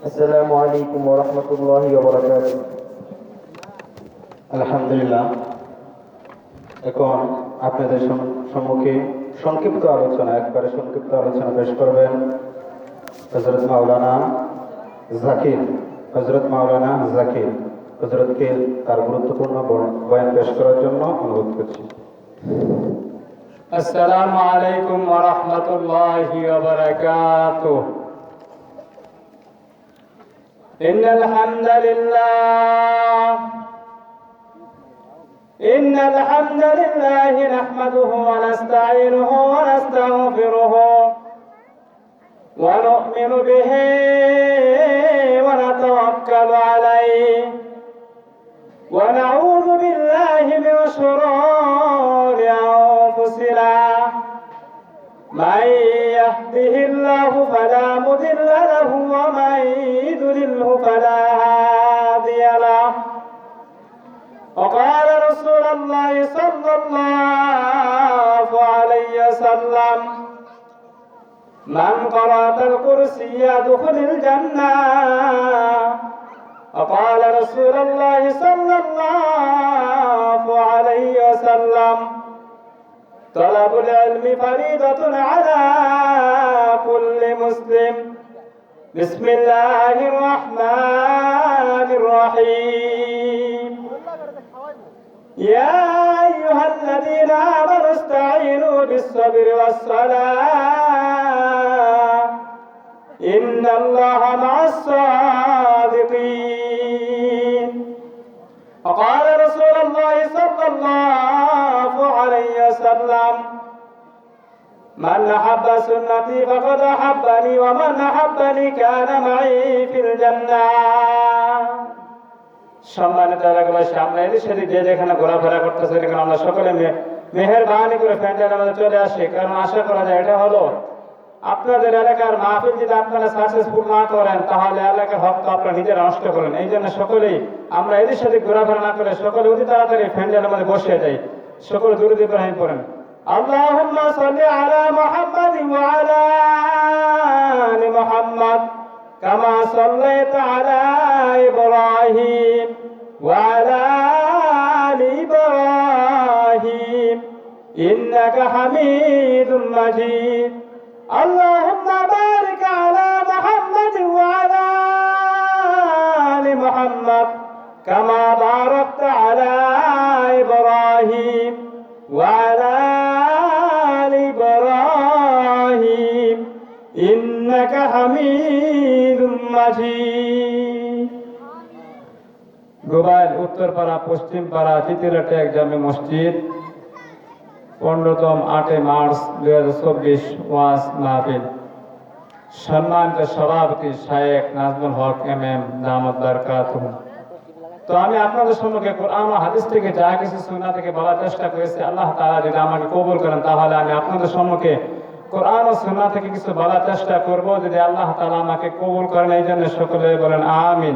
আসসালামু আলাইকুম ওয়া রাহমাতুল্লাহি ওয়া বারাকাতুহু। আলহামদুলিল্লাহ। এখন আপনাদের সম্মুখে সংক্ষিপ্ত আলোচনা পেশ করবেন হযরত মাওলানা জাকির। হযরতকে তার গুরুত্বপূর্ণ বয়ান পেশ করার জন্য অনুরোধ করছি। আসসালামু আলাইকুম ওয়া রাহমাতুল্লাহি ওয়া বারাকাতুহু। ইন্নাল হামদালিল্লাহি নাহমাদুহু ওয়া নাস্তাঈনুহু ওয়া নাস্তাগফিরুহু ওয়া নু'মিনু বিহি ওয়া নাতাওয়াক্কালু আলাইহি ওয়া নাউযু বিল্লাহি মিন শুরুরি আনফুসিনা من يهده الله فلا مضل له ومن يضلله فلا هادي له وقال رسول الله صلى الله عليه وسلم من قرأ الكرسي يدخل الجنة وقال رسول الله صلى الله عليه وسلم طلب العلم فريضة على كل مسلم. بسم الله الرحمن الرحيم. يا أيها الذين آمنوا استعينوا بالصبر والصلاة إن الله مع الصادقين. وقال رسول الله صلى الله عليه وسلم من أحب سنتي فقد أحبني ومن أحبني كان معي في الجنة. সম্মানিত এলাকাবাসী, আমরা এদেশে যে যেখানে ঘোরাফেরা করতেছি সেখানে আমরা সকলে মেহেরবানি করে প্যান্ডেলের মধ্যে চলে আসি, কারণ আশা করা যায় এটা হলো আপনাদের এলাকার মাহফিল। যদি আপনারা সাকসেসফুল না করেন তাহলে এলাকার হক তো আপনারা নিজেরা নষ্ট করেন। এই জন্য সকলেই আমরা এদের সাথে ঘোরাফেরা না করে সকলে অতি তাড়াতাড়ি প্যান্ডেলের মধ্যে বসে যাই। সকলে দুরূদ ইব্রাহিম পড়েন। আল্লাহুম্মা সাল্লি আলা মুহাম্মাদ ওয়া আলা আলি মুহাম্মাদ কামা সাল্লাইতা আলা ইব্রাহিম ওয়া আলা আলি ইব্রাহিম ইন্নাকা হামিদুম মাজিদ। اللهم بارك على محمد وعلى آل محمد كما باركت على إبراهيم وعلى آل إبراهيم إنك حميد مجيد. গোবাইল উত্তরপাড়া পশ্চিমপাড়া চিতিলাটে এক জামে মসজিদ 15তম 8 মার্চ 2024 ওয়াজ মাহফিল। সম্মানিত সভাপতি শায়েখ নাজমুল হক এমএম দামাত বারাকাতুহু। তো আমি আপনাদের সম্মুখে কোরআন ও হাদিস থেকে যা কিছু সুন্নাহ থেকে বলার চেষ্টা করেছি, আল্লাহ তাআলা যদি আমাকে কবুল করেন তাহলে আমি আপনাদের সম্মুখে কোরআন ও সুন্নাহ থেকে কিছু বলার চেষ্টা করব। যদি আল্লাহ তাআলা আমাকে কবুল করেন এই জন্য সকলে বলেন আমিন।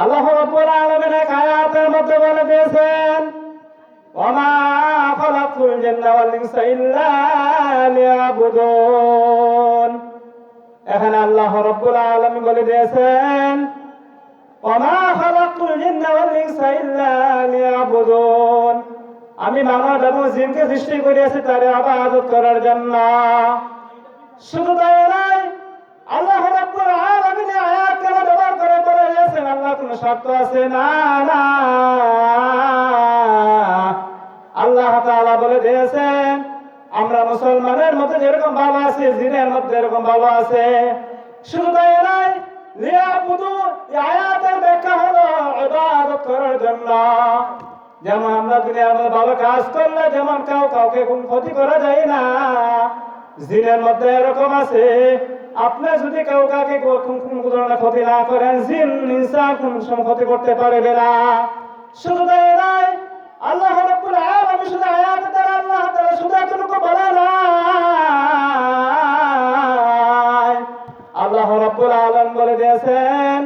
আল্লাহ রাব্বুল আলামিন এক আয়াতের মধ্যে বলে দিয়েছেন وما خلقت الجن والإنس إلا ليعبدون। এখানে আল্লাহ রাব্বুল আলামিন বলে দিয়েছেন وما خلقت الجن والإنس إلا ليعبدون। আমি মানব এবং জিনকে সৃষ্টি করেছি তার ইবাদত করার জন্য। শুধু তাই নয়, আল্লাহ রাব্বুল আলামিন আয়াতকে ব্যবহার করে বলে দিয়েছেন আল্লাহ কোনো শর্ত আছে না। আল্লাহ তাআলা বলে দিয়েছেন আমরা মুসলমানের মধ্যে যেরকম ভালো আছে জিনের মধ্যে এরকম ভালো আছে। শুধু তাই নয়, লিয়াবুদু এই আয়াতের ব্যাখ্যা হলো ইবাদত করার জন্য। যেমন আমরা দুনিয়ার মধ্যে ভালো কাজ করলে যেমন কাউকে কোনো ক্ষতি করা যায় না, জিনের মধ্যে এরকম আছে আপনি যদি কাউকে কোনো ধরনের ক্ষতি না করেন জিন ইনসান কোনো ক্ষতি করতে পারবে না। শুধু তাই নয়, আল্লাহ রাব্বুল আলামিন শুধু আয়াতে দ্বারা আল্লাহ তাআলা শুধু এতটুকু বলে না, আল্লাহ রাব্বুল আলামিন বলে দিয়েছেন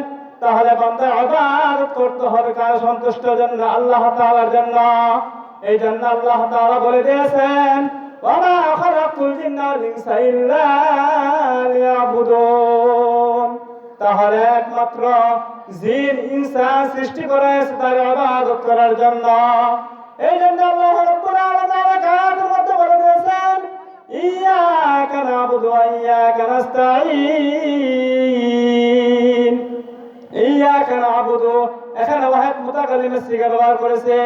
তাহলে বান্দা ইবাদত করতে হবে কার সন্তুষ্টির জন্য, আল্লাহ তাআলার জন্য। এই জন্য আল্লাহ তাআলা বলে দিয়েছেন ওয়ামা খালাকুল জিন্না ওয়াল ইনসা ইল্লা লিয়াবুদুন। তাহলে একমাত্র জিন ইনসান সৃষ্টি করেছে তার ইবাদত করার জন্য। এই জন্য আল্লাহ রাব্বুল আলামিন আয়াতের মধ্যে বলে দিয়েছেন, ইয়াকা নাবুদু ওয়া ইয়াকা নাস্তাঈন। ইয়াকা নাবুদু, এখানে ওয়াহিদ মুতাকাল্লিমের সিগা ব্যবহার করেছে।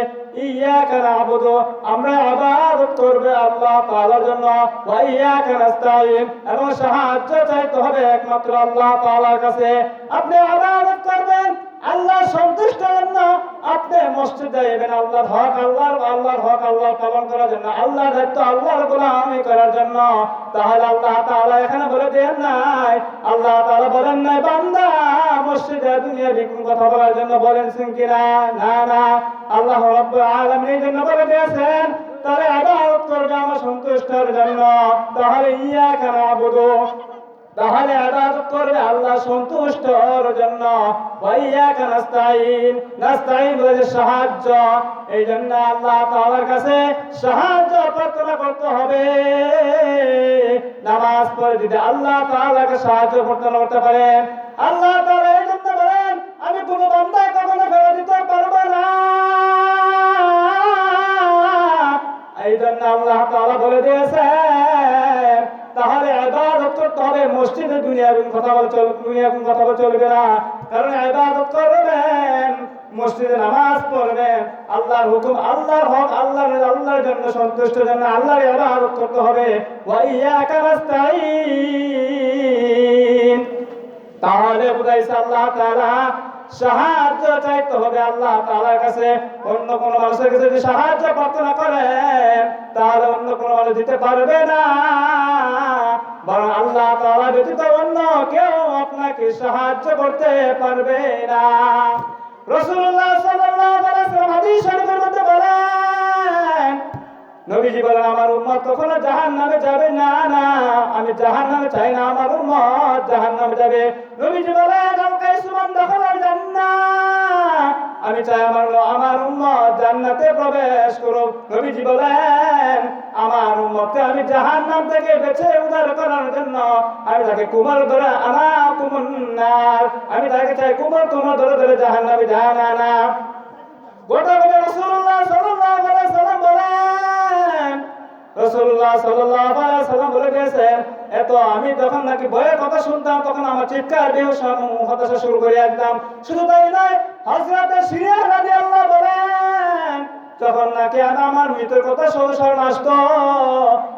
ইয়াকা নাবুদু, আমরা ইবাদত করব আল্লাহ তাআলার জন্য। ওয়া ইয়াকা নাস্তাঈন, এবং সাহায্য চাইতে হবে একমাত্র আল্লাহ তাআলার কাছে। আপনি ইবাদত করবেন আল্লাহ সন্তুষ্টের জন্য, আপনি মসজিদে যাবেন আল্লাহর হক আল্লাহ পালন করার জন্য, আল্লাহর দায়িত্ব আল্লাহর গোলামি করার জন্য। তাহলে আল্লাহ তাআলা এখানে বলে দেন নাই, আল্লাহ তাআলা বলেন নাই বান্দা মসজিদে দুনিয়া বিকুল কথা বলার জন্য বলেছেন কিনা? না না, আল্লাহ রাব্বুল আলামিন এই জন্য বলে দিয়েছেন তারা ইবাদত করবে আমার সন্তুষ্টের জন্য। তাহলে ইয়াকা নাবুদু, তাহলে ইবাদত করবে আল্লাহ সন্তুষ্টর জন্য। ওয়া ইয়াকা নাস্তাঈন, নাস্তাঈন বলে সাহায্য। এই জন্য আল্লাহ তাআলার কাছে সাহায্য প্রার্থনা করতে হবে। নামাজ পড়ে যদি আল্লাহ তাআলাকে সাহায্য প্রার্থনা করতে পারেন, আল্লাহ তাআলা এই জন্য বলেন আমি কোনো বান্দাকে কখনো ফেলে দিতে পারবো না। এই জন্য আল্লাহ তাআলা বলে দিয়েছেন তাহলে ইবাদত করতে হবে মসজিদে, দুনিয়ার কথা বলে চলবে না। কারণ ইবাদত করবেন মসজিদে, নামাজ পড়বেন, আল্লাহর হুকুম আল্লাহর হক আল্লাহর জন্য সন্তুষ্টের জন্য আল্লাহর ইবাদত করতে হবে। ওয়া ইয়াকা নাস্তাঈন, তাহলে বুঝাইছে আল্লাহ তাআলা সাহায্য চাইতে হবে আল্লাহ তাআলার কাছে। অন্য কোন মানুষের কাছে যদি সাহায্য প্রার্থনা করেন তাহলে অন্য কোন মানুষ দিতে পারবে না, বরং আল্লাহ তাআলা ব্যতীত অন্য কেউ আপনাকে সাহায্য করতে পারবে না। রাসূলুল্লাহ সাল্লাল্লাহু আলাইহি ওয়াসাল্লাম হাদিস শরীফের মধ্যে বলেন, নবীজি বলেন আমার উম্মত কখনো জাহান্নামে যাবে না। না, আমি জাহান্নামে চাই না আমার উম্মত জাহান্নামে যাবে। নবীজি বলেন আল-কাইসুমান দাখালাল জান্নাহ, আমি চাই আমার উম্মত জান্নাতে প্রবেশ করুক। নবীজি বলেন আমার উম্মতকে আমি জাহান্নাম থেকে বেঁচে উদ্ধার করার জন্য আমি তাকে কুমর ধরে আনা কুমুন্নার, আমি তাকে চাই কুমর ধরে জাহান্নামে যায় না। গোটা গোটা রাসূলুল্লাহ সাল্লাল্লাহু আলাইহি ওয়াসাল্লাম বলেন, রাসূলুল্লাহ সাল্লাল্লাহু আলাইহি ওয়াসাল্লাম বলে গেছেন এত আমি যখন নাকি ভয়ের কথা শুনতাম তখন আমার চিৎকার বেহুশ হতাশা শুরু করে একদম। শুধু তাই নয়, হযরত সিরিয়া রাদিয়াল্লাহু বলেন যখন নাকি আমার মৃত্যুর কথা স্মরণ আসতো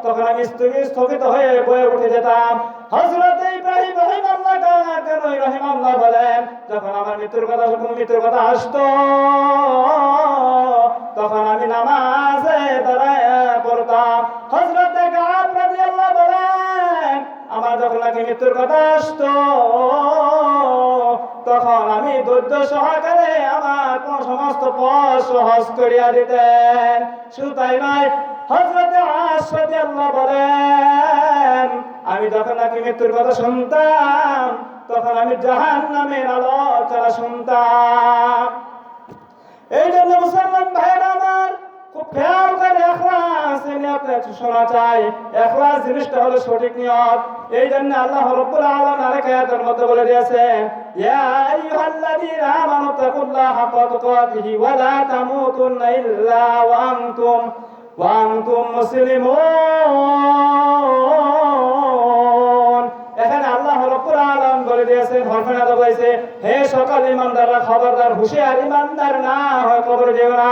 তখন আমি স্থগিত হয়ে বয়ে উঠে যেতাম। হযরত ইব্রাহিম রাহিমাহুল্লাহ বলেন যখন আমার মৃত্যুর কথা আসতো তখন আমি নামাজে দাঁড়ায় পড়তাম। হযরত কাব রাদিয়াল্লাহু বলেন আমার যখন নাকি মৃত্যুর কথা আসতো তখন আমি ধৈর্য সহকারে আমার সমস্ত পথ সহজ করিয়া দিতেন। শুধু তাই নয়, হযরত আয়েশা রাদিয়াল্লাহু বলেন আমি যখন নাকি মৃত্যুর কথা শুনতাম তখন আমি জাহান্নামের আলোচনা শুনতাম। এই জন্য মুসলমান ভাইরা আমার খুব খেয়াল করে ইখলাস নিয়তে শোনা চাই। ইখলাস জিনিসটা হলো সঠিক নিয়ত। এই জন্য আল্লাহ রাব্বুল আলামিন আরেক আয়াতের মধ্যে বলে দিয়েছেন ইয়া আইয়ুহাল্লাযীনা আমানু তাকুল্লাহা হাক্কা তুকাতিহি ওয়া লা তামুতুন্না ইল্লা ওয়া আনতুম মুসলিমুন। এখানে আল্লাহ রাব্বুল আলামিন বলে দিয়েছেন ঘোষণা দেওয়াইছে হে সকল ঈমানদাররা খবরদার হুঁশিয়ার, ঈমানদার না হয় কবরে যেও না।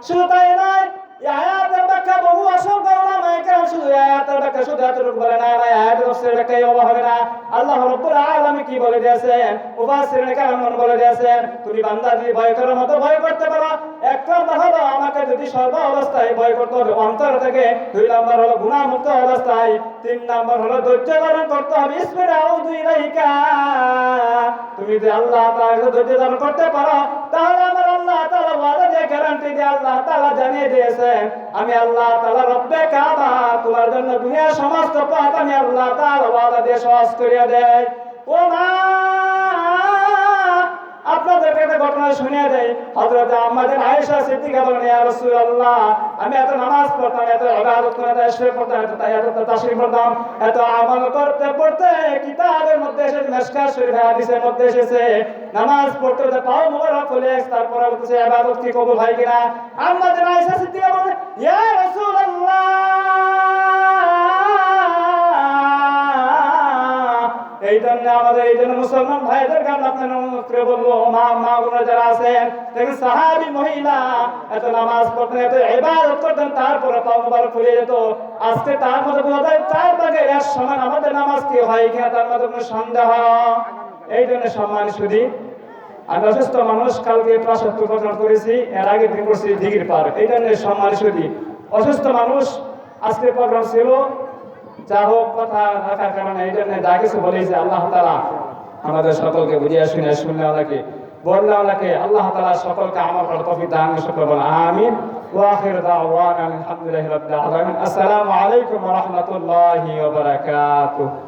শুধু তাই নয়, এই আয়াতের ব্যাখ্যা বহু অসংখ্য উলামায়ে কেরাম শুধু আয়াতের ব্যাখ্যা শুধু এতটুকু বলে না, আয়াতের তাফসীরের ব্যাখ্যাই হবে না। আল্লাহ রাব্বুল আলামিন কি বলে দিয়েছেন, মুফাসসিরিনে কেরাম বলে দিয়েছেন তুমি বান্দা যদি ভয় করার মতো ভয় করতে পারো, এক নম্বর হলো আমাকে যদি সর্ব অবস্থায় ভয় করতে হবে অন্তর থেকে, দুই নম্বর হলো গুনাহমুক্ত অবস্থায়, তিন নম্বর হলো ধৈর্য ধারণ করতে হবে ইসবিরাউযু ইলাইকা। তুমি যদি আল্লাহ তাআলার ধৈর্য ধারণ করতে পারো তাহলে আমার আল্লাহ তাআলা ওয়াদা দিয়ে গ্যারান্টি দিয়ে আল্লাহ তাআলা জানিয়ে দিয়েছেন আমি আল্লাহ তাআলা রব্বে কাবা তোমার জন্য দুনিয়ার সমস্ত পথ আমি আল্লাহ তাআলা ওয়াদা দিয়ে সহজ করিয়া দেয়। ও মা, আপনাদেরকে একটা ঘটনা শুনিয়ে দেয়। হযরত আমাদের আয়েশা সিদ্দিকা বলেন, ইয়া রাসূলুল্লাহ, আমি এত নামাজ পড়তাম, এত ইবাদত করতাম, এত ইশরাক করতাম, এত তাশরিফ করতাম, এত আমল করতে করতে কিতাবের মধ্যে এসেছে, মিশকাত শরীফে হাদিসের মধ্যে এসেছে, নামাজ পড়তে পড়তে পাও মোবারক খুলে তারপরে বলতেছে ইবাদত কি কবুল হয় কিনা। আমাদের আয়েশা সিদ্দিকা বলেন, ইয়া রাসূলুল্লাহ, এই জন্য মুসলমান ভাইদেরকে আমরা আপনার অনুরোধ করে বলবো, মা বোনেরা যারা আছেন, দেখেন সাহাবী মহিলা এত নামাজ পড়তেন, এত ইবাদত করতেন, তারপরে পাও মোবারক খুলে যেত। আজকে তার মধ্যে বোঝা যায় 4 ভাগের 1 সমান আমাদের নামাজ কি হয় কিনা তার মধ্যে কোনো সন্দেহ। এই জন্য সম্মান শুধু আমি অসুস্থ মানুষ, কালকে প্রাসাদ প্রকল্প করেছি, এর আগে দিন করছি দিঘির পার। এই জন্য সম্মান শুধু অসুস্থ মানুষ আজকে প্রোগ্রাম ছিল, যা হোক কথা রাখার কারণে এই জন্য যা কিছু বলেছে আল্লাহ তাআলা আমাদের সকলকে বুঝিয়ে শুনে শুনলেওয়ালাকে বললেওয়ালাকে আল্লাহ তাআলা সকলকে আমার করার তৌফিক দান সকল বলেন আমিন। ওয়া আখিরু দাওয়ানা আলহামদুলিল্লাহি রাব্বিল আলামিন। আসসালামু আলাইকুম ওয়া রাহমাতুল্লাহি ওয়া বারাকাতুহু।